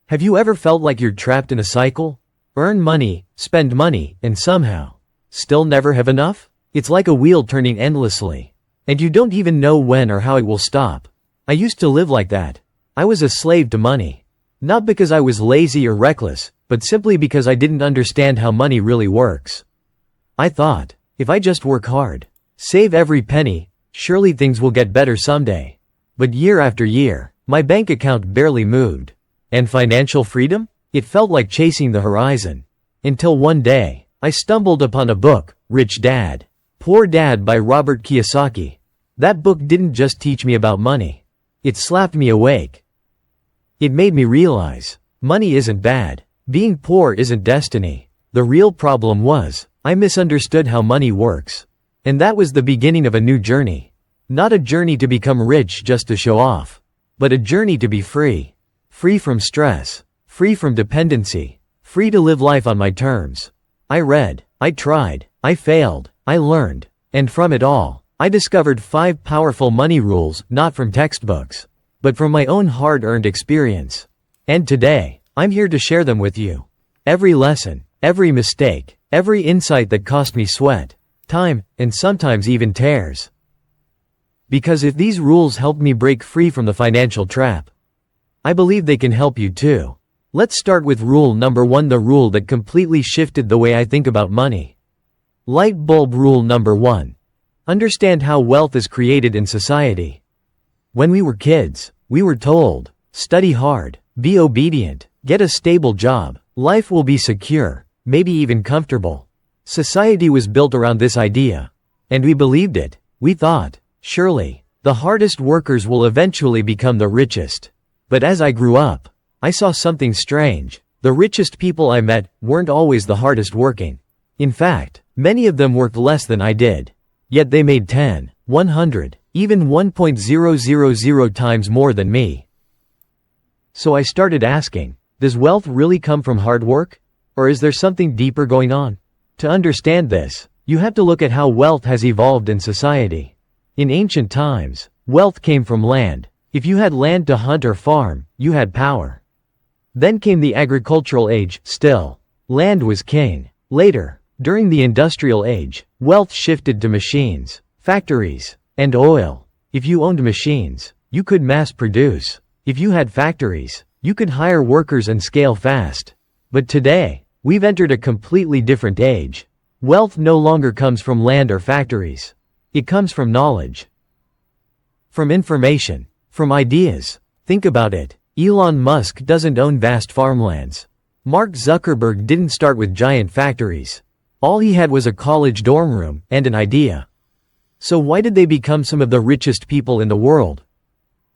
Have you ever felt like you're trapped in a cycle? Earn money, spend money, and somehow still never have enough? It's like a wheel turning endlessly, and you don't even know when or how it will stop. I used to live like that. I was a slave to money. Not because I was lazy or reckless, but simply because I didn't understand how money really works. I thought, if I just work hard, save every penny, surely things will get better someday. But year after year, my bank account barely moved. And financial freedom? It felt like chasing the horizon. Until one day, I stumbled upon a book, Rich Dad, Poor Dad by Robert Kiyosaki. That book didn't just teach me about money. It slapped me awake. It made me realize, money isn't bad. Being poor isn't destiny. The real problem was, I misunderstood how money works. And that was the beginning of a new journey. Not a journey to become rich just to show off, but a journey to be free. Free from stress, free from dependency, free to live life on my terms. I read, I tried, I failed, I learned, and from it all, I discovered 5 powerful money rules not from textbooks, but from my own hard-earned experience. And today, I'm here to share them with you. Every lesson, every mistake, every insight that cost me sweat, time, and sometimes even tears. Because if these rules helped me break free from the financial trap, I believe they can help you too. Let's start with rule number 1, the rule that completely shifted the way I think about money. Light bulb rule number 1. Understand how wealth is created in society. When we were kids, we were told, study hard, be obedient, get a stable job, life will be secure, maybe even comfortable. Society was built around this idea. And we believed it. We thought, surely, the hardest workers will eventually become the richest. But as I grew up, I saw something strange. The richest people I met weren't always the hardest working. In fact, many of them worked less than I did. Yet they made 10, 100, even 1.000 times more than me. So I started asking, does wealth really come from hard work? Or is there something deeper going on? To understand this, you have to look at how wealth has evolved in society. In ancient times, wealth came from land. If you had land to hunt or farm, you had power. Then came the agricultural age, still. Land was king. Later, during the industrial age, wealth shifted to machines, factories, and oil. If you owned machines, you could mass produce. If you had factories, you could hire workers and scale fast. But today, we've entered a completely different age. Wealth no longer comes from land or factories. It comes from knowledge. From information. From ideas. Think about it. Elon Musk doesn't own vast farmlands. Mark Zuckerberg didn't start with giant factories. All he had was a college dorm room and an idea. So why did they become some of the richest people in the world?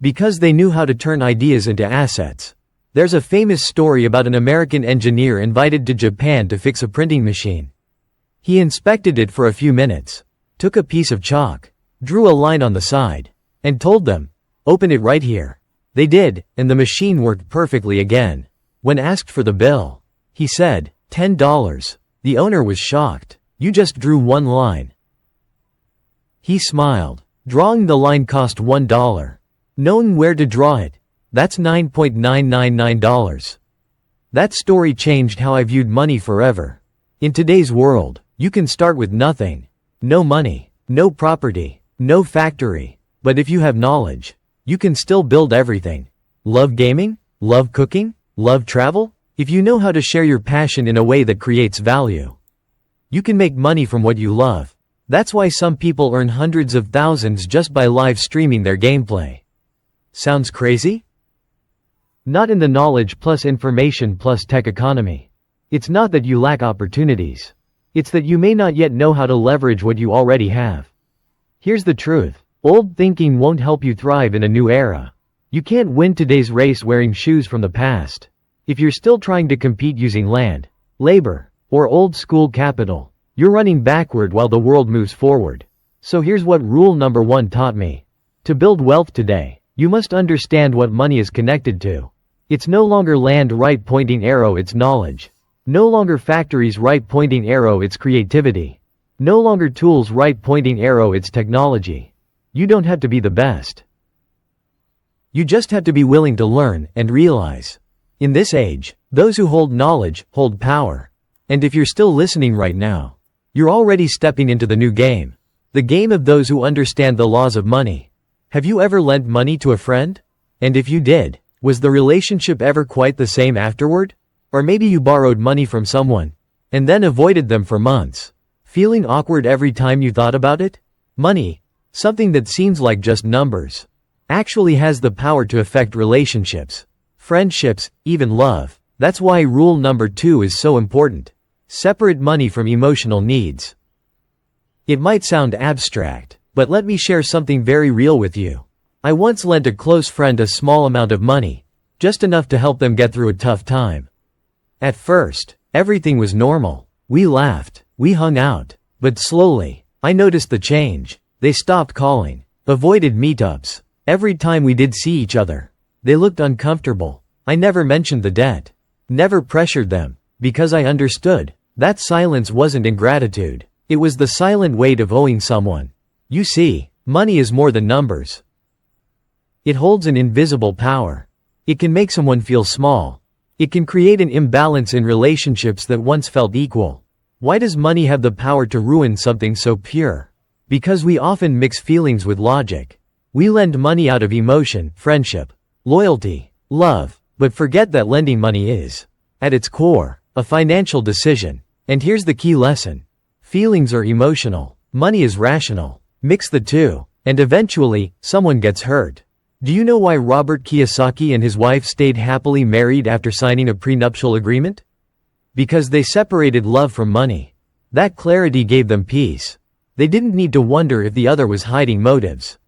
Because they knew how to turn ideas into assets. There's a famous story about an American engineer invited to Japan to fix a printing machine. He inspected it for a few minutes, took a piece of chalk, drew a line on the side, and told them, "Open it right here." They did, and the machine worked perfectly again. When asked for the bill, he said, $10. The owner was shocked. "You just drew one line." He smiled. Drawing the line cost $1. Knowing where to draw it, that's $9.999. That story changed how I viewed money forever. In today's world, you can start with nothing. No money, no property, no factory. But if you have knowledge, you can still build everything. Love gaming? Love cooking? Love travel? If you know how to share your passion in a way that creates value, you can make money from what you love. That's why some people earn hundreds of thousands just by live streaming their gameplay. Sounds crazy? Not in the knowledge plus information plus tech economy. It's not that you lack opportunities. It's that you may not yet know how to leverage what you already have. Here's the truth. Old thinking won't help you thrive in a new era. You can't win today's race wearing shoes from the past. If you're still trying to compete using land, labor, or old school capital, you're running backward while the world moves forward. So here's what rule number 1 taught me. To build wealth today, you must understand what money is connected to. It's no longer land right pointing arrow, it's knowledge. No longer factories right pointing arrow, it's creativity. No longer tools right pointing arrow, it's technology. You don't have to be the best. You just have to be willing to learn and realize. In this age, those who hold knowledge hold power. And if you're still listening right now, you're already stepping into the new game. The game of those who understand the laws of money. Have you ever lent money to a friend? And if you did, was the relationship ever quite the same afterward? Or maybe you borrowed money from someone and then avoided them for months, feeling awkward every time you thought about it? Money, something that seems like just numbers, actually has the power to affect relationships, friendships, even love. That's why rule number 2 is so important. Separate money from emotional needs. It might sound abstract, but let me share something very real with you. I once lent a close friend a small amount of money, just enough to help them get through a tough time. At first, everything was normal. We laughed, we hung out, but slowly, I noticed the change. They stopped calling, avoided meetups. Every time we did see each other, they looked uncomfortable. I never mentioned the debt, never pressured them, because I understood that silence wasn't ingratitude. It was the silent weight of owing someone. You see, money is more than numbers. It holds an invisible power. It can make someone feel small. It can create an imbalance in relationships that once felt equal. Why does money have the power to ruin something so pure? Because we often mix feelings with logic. We lend money out of emotion, friendship, loyalty, love, but forget that lending money is, at its core, a financial decision. And here's the key lesson. Feelings are emotional. Money is rational. Mix the two, and eventually, someone gets hurt. Do you know why Robert Kiyosaki and his wife stayed happily married after signing a prenuptial agreement? Because they separated love from money. That clarity gave them peace. They didn't need to wonder if the other was hiding motives.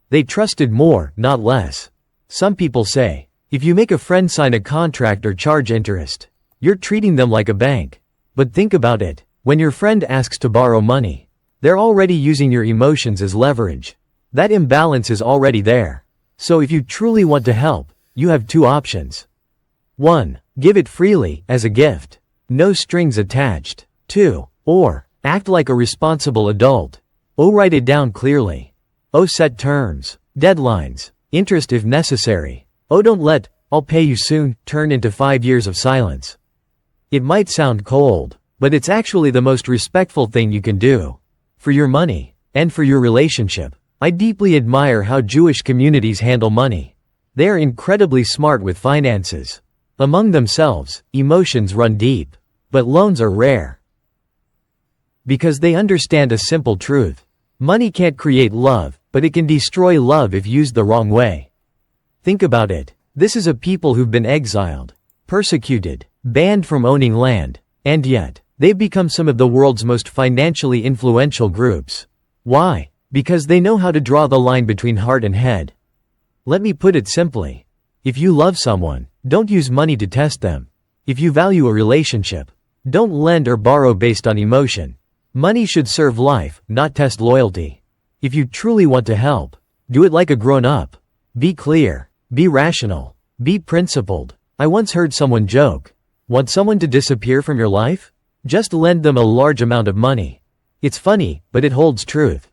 They trusted more, not less. Some people say, if you make a friend sign a contract or charge interest, you're treating them like a bank. But think about it. When your friend asks to borrow money, they're already using your emotions as leverage. That imbalance is already there. So if you truly want to help, you have 2 options. 1. Give it freely, as a gift. No strings attached. 2. Or, act like a responsible adult. Write it down clearly. Set terms, deadlines, interest if necessary. Don't let, "I'll pay you soon," turn into 5 years of silence. It might sound cold, but it's actually the most respectful thing you can do. For your money, and for your relationship. I deeply admire how Jewish communities handle money. They are incredibly smart with finances. Among themselves, emotions run deep. But loans are rare. Because they understand a simple truth. Money can't create love, but it can destroy love if used the wrong way. Think about it. This is a people who've been exiled, persecuted, banned from owning land, and yet, they've become some of the world's most financially influential groups. Why? Because they know how to draw the line between heart and head. Let me put it simply. If you love someone, don't use money to test them. If you value a relationship, don't lend or borrow based on emotion. Money should serve life, not test loyalty. If you truly want to help, do it like a grown-up. Be clear, be rational, be principled. I once heard someone joke, "Want someone to disappear from your life? Just lend them a large amount of money." It's funny, but it holds truth.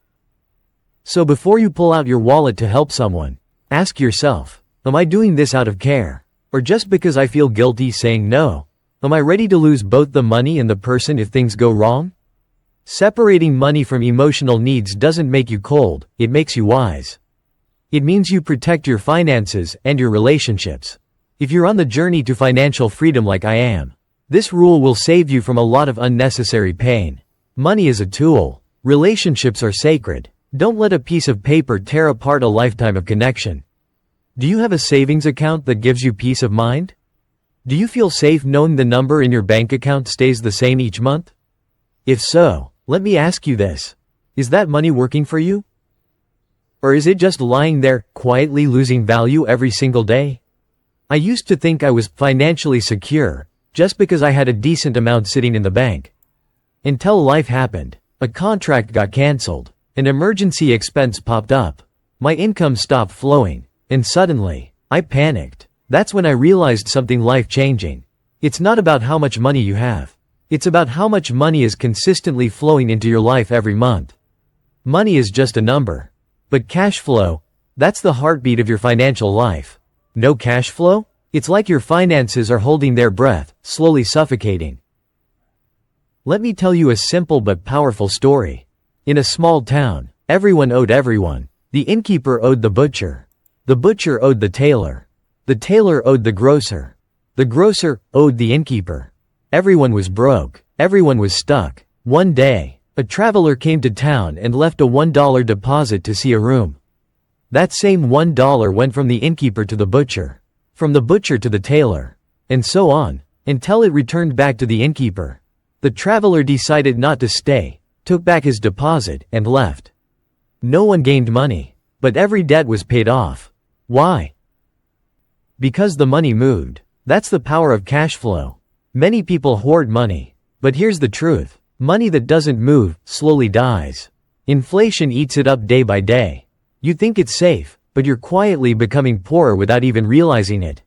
So before you pull out your wallet to help someone, ask yourself, am I doing this out of care? Or just because I feel guilty saying no? Am I ready to lose both the money and the person if things go wrong? Separating money from emotional needs doesn't make you cold, it makes you wise. It means you protect your finances and your relationships. If you're on the journey to financial freedom like I am, this rule will save you from a lot of unnecessary pain. Money is a tool. Relationships are sacred. Don't let a piece of paper tear apart a lifetime of connection. Do you have a savings account that gives you peace of mind? Do you feel safe knowing the number in your bank account stays the same each month? If so, let me ask you this. Is that money working for you? Or is it just lying there, quietly losing value every single day? I used to think I was financially secure, just because I had a decent amount sitting in the bank. Until life happened. A contract got cancelled. An emergency expense popped up. My income stopped flowing. And suddenly, I panicked. That's when I realized something life-changing. It's not about how much money you have. It's about how much money is consistently flowing into your life every month. Money is just a number. But cash flow, that's the heartbeat of your financial life. No cash flow? It's like your finances are holding their breath, slowly suffocating. Let me tell you a simple but powerful story. In a small town, everyone owed everyone. The innkeeper owed the butcher. The butcher owed the tailor. The tailor owed the grocer. The grocer owed the innkeeper. Everyone was broke. Everyone was stuck. One day, a traveler came to town and left a $1 deposit to see a room. That same $1 went from the innkeeper to the butcher, from the butcher to the tailor, and so on, until it returned back to the innkeeper. The traveler decided not to stay, took back his deposit, and left. No one gained money, but every debt was paid off. Why? Because the money moved. That's the power of cash flow. Many people hoard money. But here's the truth. Money that doesn't move slowly dies. Inflation eats it up day by day. You think it's safe, but you're quietly becoming poorer without even realizing it.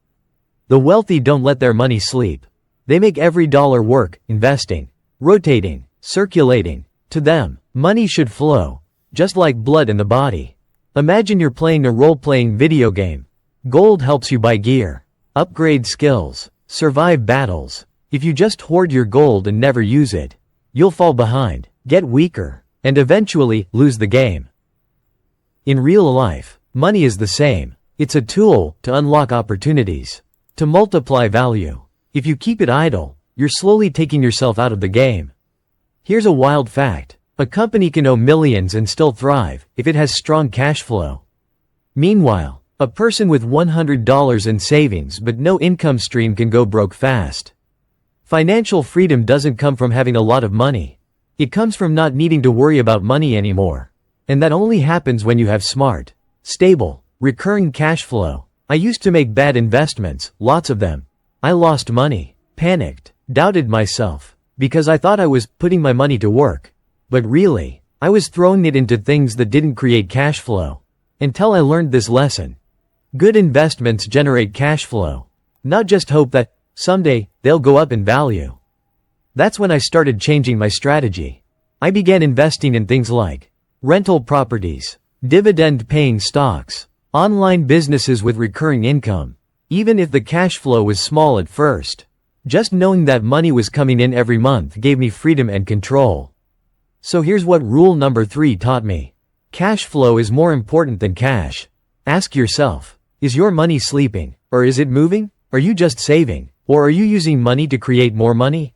The wealthy don't let their money sleep. They make every dollar work, investing, rotating, circulating. To them, money should flow, just like blood in the body. Imagine you're playing a role-playing video game. Gold helps you buy gear, upgrade skills, survive battles. If you just hoard your gold and never use it, you'll fall behind, get weaker, and eventually lose the game. In real life, money is the same. It's a tool to unlock opportunities, to multiply value. If you keep it idle, you're slowly taking yourself out of the game. Here's a wild fact. A company can owe millions and still thrive if it has strong cash flow. Meanwhile, a person with $100 in savings but no income stream can go broke fast. Financial freedom doesn't come from having a lot of money. It comes from not needing to worry about money anymore. And that only happens when you have smart, stable, recurring cash flow. I used to make bad investments, lots of them. I lost money, panicked, doubted myself, because I thought I was putting my money to work. But really, I was throwing it into things that didn't create cash flow. Until I learned this lesson. Good investments generate cash flow. Not just hope that someday they'll go up in value. That's when I started changing my strategy. I began investing in things like rental properties, dividend-paying stocks, online businesses with recurring income. Even if the cash flow was small at first, just knowing that money was coming in every month gave me freedom and control. So here's what rule number 3 taught me. Cash flow is more important than cash. Ask yourself, is your money sleeping, or is it moving? Are you just saving, or are you using money to create more money?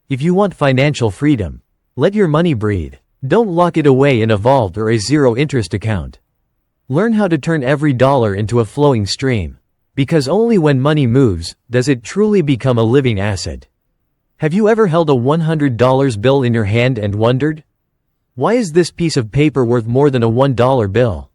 If you want financial freedom, let your money breathe. Don't lock it away in a vault or a zero-interest account. Learn how to turn every dollar into a flowing stream. Because only when money moves, does it truly become a living asset. Have you ever held a $100 bill in your hand and wondered, why is this piece of paper worth more than a $1 bill?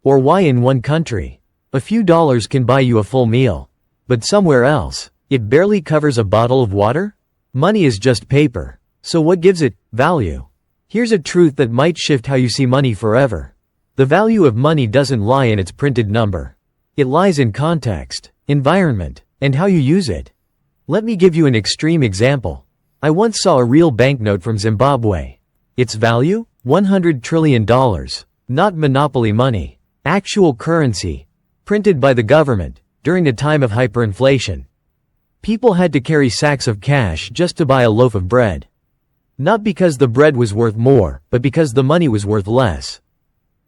Or why in one country, a few dollars can buy you a full meal, but somewhere else, it barely covers a bottle of water? Money is just paper. So what gives it value? Here's a truth that might shift how you see money forever. The value of money doesn't lie in its printed number. It lies in context, environment, and how you use it. Let me give you an extreme example. I once saw a real banknote from Zimbabwe. Its value? $100 trillion. Not monopoly money. Actual currency. Printed by the government, during a time of hyperinflation. People had to carry sacks of cash just to buy a loaf of bread. Not because the bread was worth more, but because the money was worth less.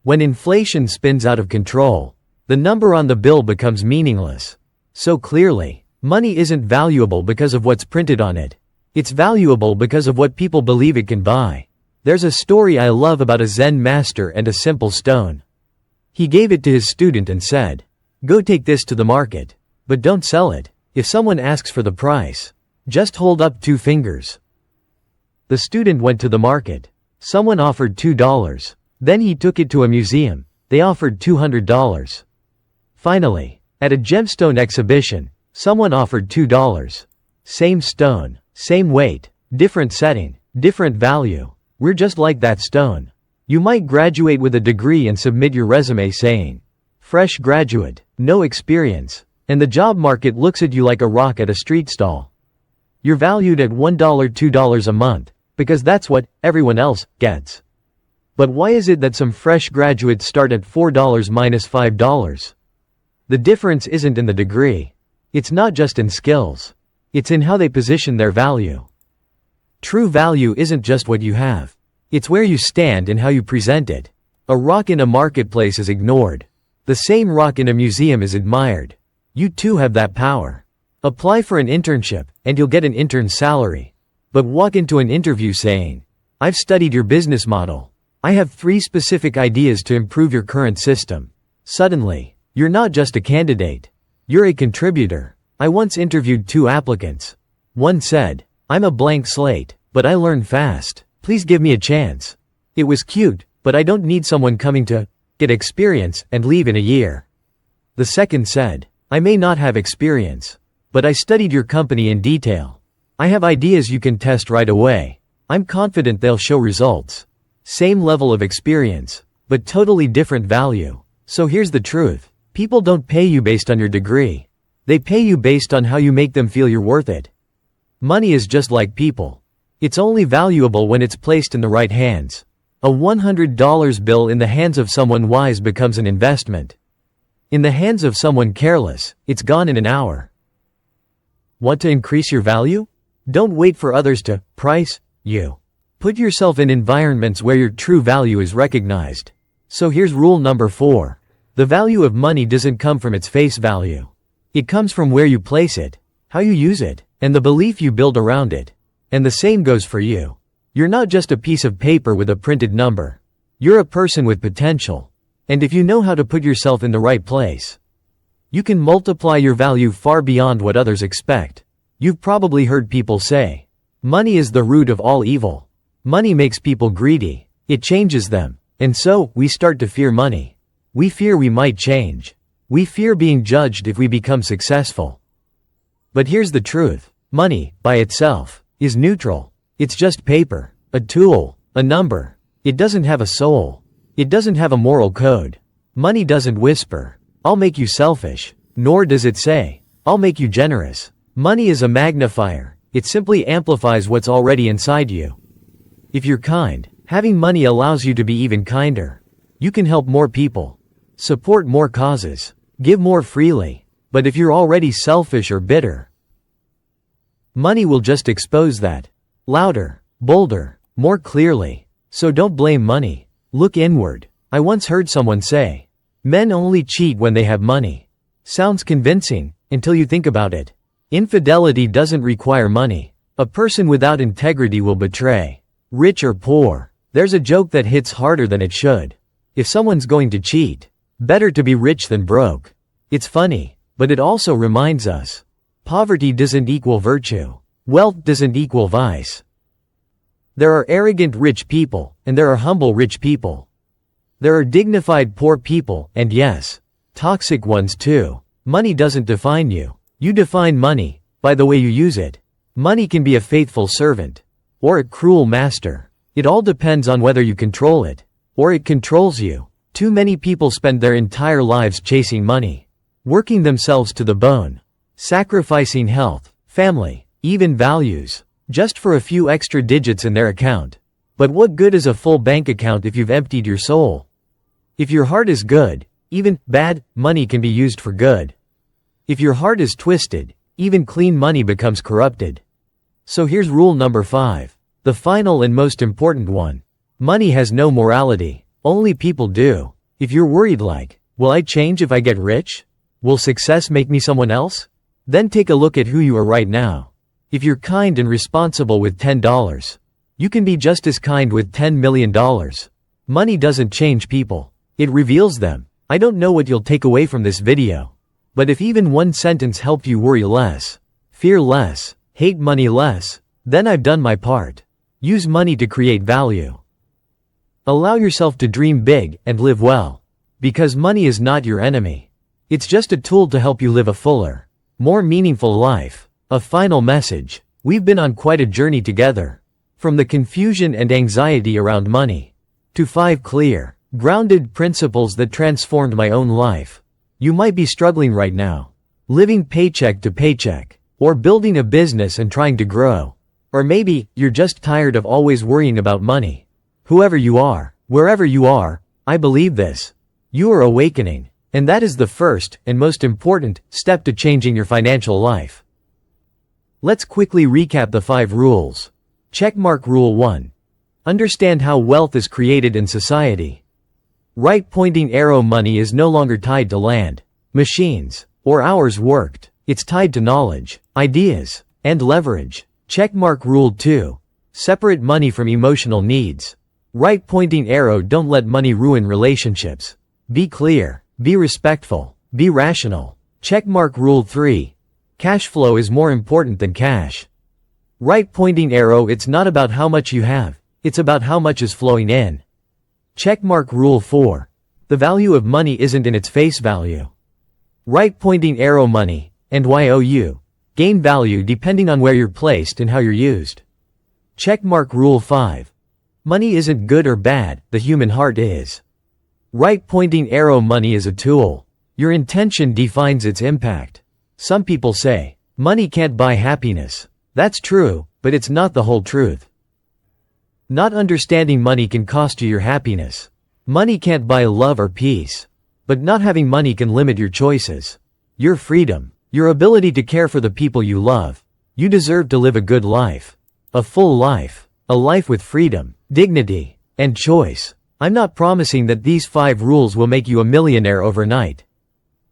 When inflation spins out of control, the number on the bill becomes meaningless. So clearly, money isn't valuable because of what's printed on it. It's valuable because of what people believe it can buy. There's a story I love about a Zen master and a simple stone. He gave it to his student and said, "Go take this to the market. But don't sell it. If someone asks for the price, just hold up 2 fingers." The student went to the market. Someone offered $2. Then he took it to a museum. They offered $200. Finally, at a gemstone exhibition, someone offered $2. Same stone, same weight, different setting, different value. We're just like that stone. You might graduate with a degree and submit your resume saying, "Fresh graduate, no experience," and the job market looks at you like a rock at a street stall. You're valued at $1, $2 a month, because that's what everyone else gets. But why is it that some fresh graduates start at $4 minus $5? The difference isn't in the degree. It's not just in skills. It's in how they position their value. True value isn't just what you have. It's where you stand and how you present it. A rock in a marketplace is ignored. The same rock in a museum is admired. You too have that power. Apply for an internship, and you'll get an intern's salary. But walk into an interview saying, "I've studied your business model. I have 3 specific ideas to improve your current system." Suddenly, you're not just a candidate. You're a contributor. I once interviewed 2 applicants. One said, "I'm a blank slate, but I learn fast. Please give me a chance." It was cute, but I don't need someone coming to get experience and leave in a year. The second said, "I may not have experience, but I studied your company in detail. I have ideas you can test right away. I'm confident they'll show results." Same level of experience, but totally different value. So here's the truth. People don't pay you based on your degree. They pay you based on how you make them feel you're worth it. Money is just like people. It's only valuable when it's placed in the right hands. A $100 bill in the hands of someone wise becomes an investment. In the hands of someone careless, it's gone in an hour. Want to increase your value? Don't wait for others to price you. Put yourself in environments where your true value is recognized. So here's rule number 4. The value of money doesn't come from its face value. It comes from where you place it, how you use it, and the belief you build around it. And the same goes for you. You're not just a piece of paper with a printed number. You're a person with potential. And if you know how to put yourself in the right place, you can multiply your value far beyond what others expect. You've probably heard people say, "Money is the root of all evil." Money makes people greedy. It changes them. And so, we start to fear money. We fear we might change. We fear being judged if we become successful. But here's the truth. Money, by itself, is neutral. It's just paper, a tool, a number. It doesn't have a soul. It doesn't have a moral code. Money doesn't whisper, "I'll make you selfish." Nor does it say, "I'll make you generous." Money is a magnifier. It simply amplifies what's already inside you. If you're kind, having money allows you to be even kinder. You can help more people, support more causes, give more freely. But if you're already selfish or bitter, money will just expose that. Louder, bolder, more clearly. So don't blame money. Look inward. I once heard someone say, "Men only cheat when they have money." Sounds convincing, until you think about it. Infidelity doesn't require money. A person without integrity will betray. Rich or poor. There's a joke that hits harder than it should. If someone's going to cheat, better to be rich than broke. It's funny, but it also reminds us. Poverty doesn't equal virtue. Wealth doesn't equal vice. There are arrogant rich people, and there are humble rich people. There are dignified poor people, and yes, toxic ones too. Money doesn't define you. You define money by the way you use it. Money can be a faithful servant or a cruel master. It all depends on whether you control it or it controls you. Too many people spend their entire lives chasing money, working themselves to the bone, sacrificing health, family, even values, just for a few extra digits in their account. But what good is a full bank account if you've emptied your soul? If your heart is good, even bad money can be used for good. If your heart is twisted, even clean money becomes corrupted. So here's rule number 5. The final and most important one. Money has no morality. Only people do. If you're worried like, will I change if I get rich? Will success make me someone else? Then take a look at who you are right now. If you're kind and responsible with $10, you can be just as kind with $10 million. Money doesn't change people. It reveals them. I don't know what you'll take away from this video. But if even one sentence helped you worry less, fear less, hate money less, then I've done my part. Use money to create value. Allow yourself to dream big and live well. Because money is not your enemy. It's just a tool to help you live a fuller, more meaningful life. A final message. We've been on quite a journey together. From the confusion and anxiety around money, to 5 clear, grounded principles that transformed my own life. You might be struggling right now, living paycheck to paycheck, or building a business and trying to grow. Or maybe, you're just tired of always worrying about money. Whoever you are, wherever you are, I believe this. You are awakening. And that is the first and most important step to changing your financial life. Let's quickly recap the 5 rules. Checkmark Rule 1. Understand how wealth is created in society. Right pointing arrow money is no longer tied to land, machines, or hours worked. It's tied to knowledge, ideas, and leverage. Checkmark Rule 2. Separate money from emotional needs. Right pointing arrow don't let money ruin relationships. Be clear, be respectful, be rational. Checkmark Rule 3. Cash flow is more important than cash. Right pointing arrow, it's not about how much you have, it's about how much is flowing in. Checkmark Rule 4. The value of money isn't in its face value. Right pointing arrow money, and you, gain value depending on where you're placed and how you're used. Checkmark Rule 5. Money isn't good or bad, the human heart is. Right pointing arrow money is a tool. Your intention defines its impact. Some people say, money can't buy happiness. That's true, but it's not the whole truth. Not understanding money can cost you your happiness. Money can't buy love or peace. But not having money can limit your choices, your freedom, your ability to care for the people you love. You deserve to live a good life. A full life. A life with freedom, dignity, and choice. I'm not promising that these 5 rules will make you a millionaire overnight.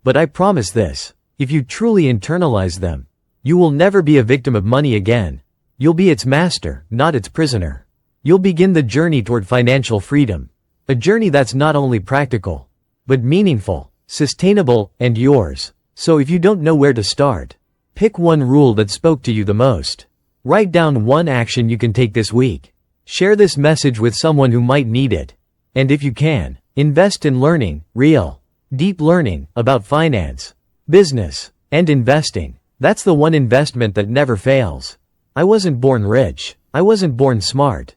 But I promise this. If you truly internalize them, you will never be a victim of money again. You'll be its master, not its prisoner. You'll begin the journey toward financial freedom. A journey that's not only practical, but meaningful, sustainable, and yours. So if you don't know where to start, pick one rule that spoke to you the most. Write down one action you can take this week. Share this message with someone who might need it. And if you can, invest in learning, real, deep learning about finance, business, and investing. That's the one investment that never fails. I wasn't born rich. I wasn't born smart.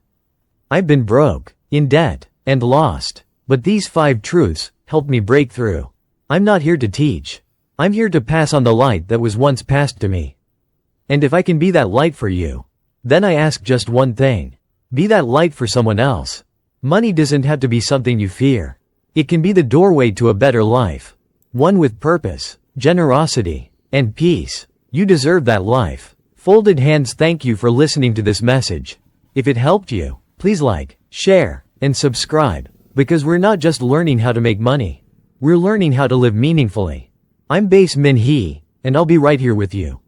I've been broke, in debt, and lost. But these 5 truths helped me break through. I'm not here to teach. I'm here to pass on the light that was once passed to me. And if I can be that light for you, then I ask just one thing. Be that light for someone else. Money doesn't have to be something you fear. It can be the doorway to a better life. One with purpose, generosity, and peace. You deserve that life. Folded hands, thank you for listening to this message. If it helped you, please like, share, and subscribe. Because we're not just learning how to make money. We're learning how to live meaningfully. I'm Bace, and I'll be right here with you.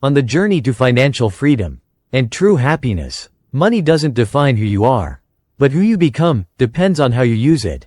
On the journey to financial freedom and true happiness. Money doesn't define who you are. But who you become depends on how you use it.